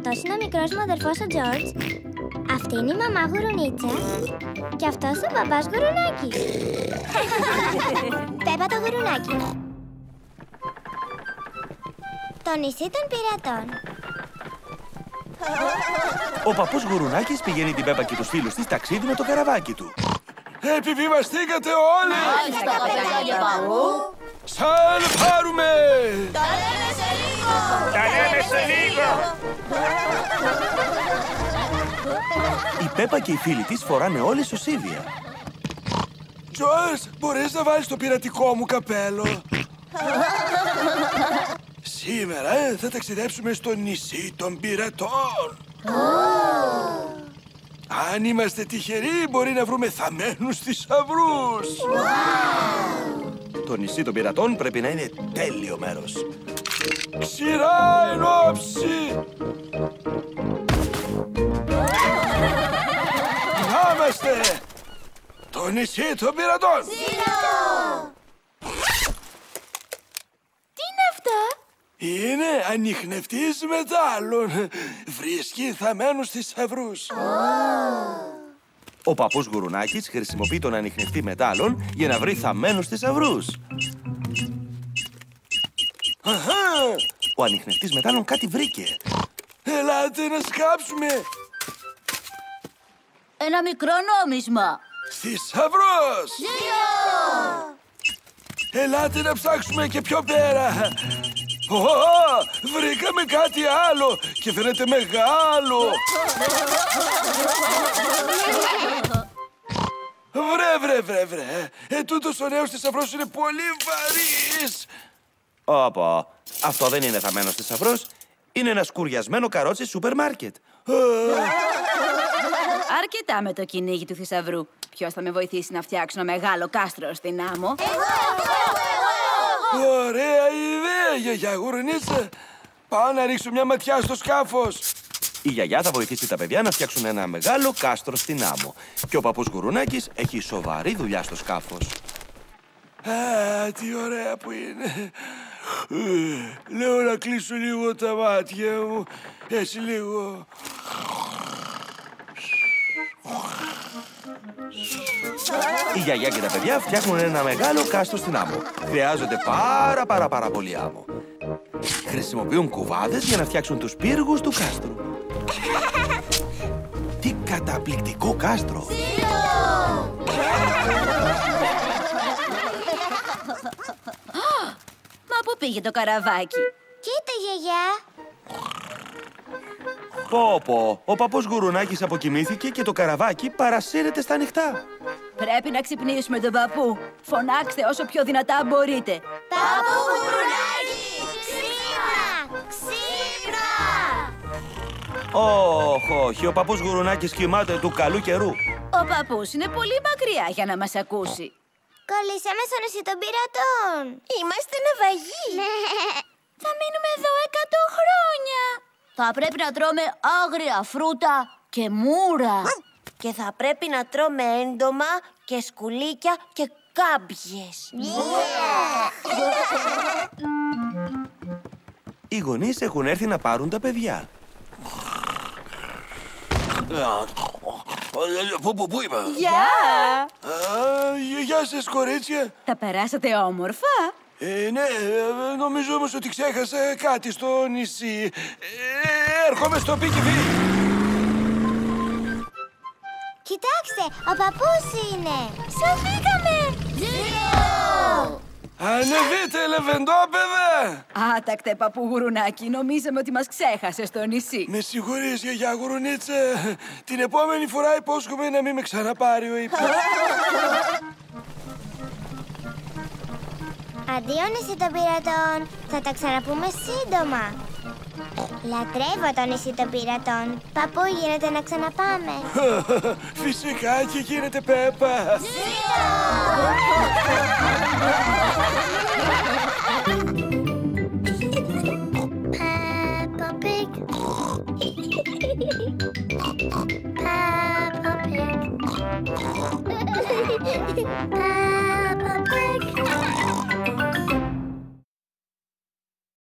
Αυτός είναι ο μικρός μου αδερφός ο Τζόρτζ. Αυτή είναι η μαμά Γουρουνίτσα. Και αυτός ο παπάς Γουρουνάκης. Πέπα το γουρουνάκι. Το νησί των πειρατών. Ο παππούς Γουρουνάκης πηγαίνει την Πέπα και τους φίλους της ταξίδι με το καραβάκι του. Επιβιβαστήκατε όλοι! Μάλιστα, καπετάνιε παππού. Σαν πάρουμε! Τα λέμε σε λίγο! Τα λέμε σε λίγο! Η Πέπα και οι φίλοι της φοράνε όλοι σωσίβια. Τζορτζ, μπορείς να βάλεις το πειρατικό μου καπέλο? Σήμερα θα ταξιδέψουμε στο νησί των πειρατών. Αν είμαστε τυχεροί, μπορεί να βρούμε θαμμένους θησαυρούς. Το νησί των πειρατών πρέπει να είναι τέλειο μέρος. Ξηρά εν όψη! Να είμαστε! Το νησί των πειρατών! Τι είναι αυτά? Είναι ανιχνευτής μετάλλων. Βρίσκει θαμμένους θησαυρούς. Ο παππούς Γουρουνάκης χρησιμοποιεί τον ανιχνευτή μετάλλων για να βρει θαμμένους θησαυρούς. Αχα! Ο ανιχνευτής μετάλλων κάτι βρήκε. Ελάτε να σκάψουμε. Ένα μικρό νόμισμα. Θησαυρός! Ελάτε να ψάξουμε και πιο πέρα. Βρήκαμε κάτι άλλο και φαίνεται μεγάλο. Βρε. Τούτος ο νέος θησαυρός είναι πολύ βαρύς. Όπα, αυτό δεν είναι θαμμένος θησαυρός. Είναι ένα σκουριασμένο καρότσι σούπερ μάρκετ. Αρκετά με το κυνήγι του θησαυρού. Ποιος θα με βοηθήσει να φτιάξω ένα μεγάλο κάστρο στην άμμο? Ωραία ιδέα, γιαγιά Γουρουνίτσα. Πάω να ρίξω μια ματιά στο σκάφος. Η γιαγιά θα βοηθήσει τα παιδιά να φτιάξουν ένα μεγάλο κάστρο στην άμμο. Και ο παππούς Γουρουνάκης έχει σοβαρή δουλειά στο σκάφος. Τι ωραία που είναι. Λέω να κλείσω λίγο τα μάτια μου. Έτσι λίγο. Η γιαγιά και τα παιδιά φτιάχνουν ένα μεγάλο κάστρο στην άμμο. Χρειάζονται πάρα πολύ άμμο. Χρησιμοποιούν κουβάδες για να φτιάξουν τους πύργους του κάστρου. Τι καταπληκτικό κάστρο! Μα πού πήγε το καραβάκι? Κοίτα, γιαγιά. Πω, ο παππούς Γουρουνάκης αποκοιμήθηκε και το καραβάκι παρασύρεται στα ανοιχτά. Πρέπει να ξυπνήσουμε τον παππού. Φωνάξτε όσο πιο δυνατά μπορείτε. Παππού Γουρουνάκη, ξύπνα! Ξύπνα! Όχι, ο παππούς Γουρουνάκης κοιμάται του καλού καιρού. Ο παππούς είναι πολύ μακριά για να μας ακούσει. Κολλήσαμε στο νησί των πειρατών. Είμαστε ναυαγοί. Θα μείνουμε εδώ 100 χρόνια. Θα πρέπει να τρώμε άγρια φρούτα και μούρα. Και θα πρέπει να τρώμε έντομα και σκουλίκια και κάμπιες. Οι γονείς έχουν έρθει να πάρουν τα παιδιά. Πού είμαι? Γεια! Γεια σας, κορίτσια. Τα περάσατε όμορφα? Ναι, νομίζω όμως ότι ξέχασα κάτι στο νησί. Έρχομαι στο πικιβί. Κοιτάξτε, ο παππούς είναι. Σωθήκαμε! Ανεβείτε, λεβεντόπεδα! Άτακτε, παππού Γουρουνάκη, νομίζαμε ότι μας ξέχασε στο νησί. Με συγχωρείς, γιαγιά Γουρουνίτσα. Την επόμενη φορά υπόσχομαι να μην με ξαναπάρει ο ύπνος. Αντίο νησί των πειρατών. Θα τα ξαναπούμε σύντομα. Λατρεύω το νησί των πειρατών. Παππού, γίνεται να ξαναπάμε? Φυσικά και γίνεται, Πέπα. Ζήτω!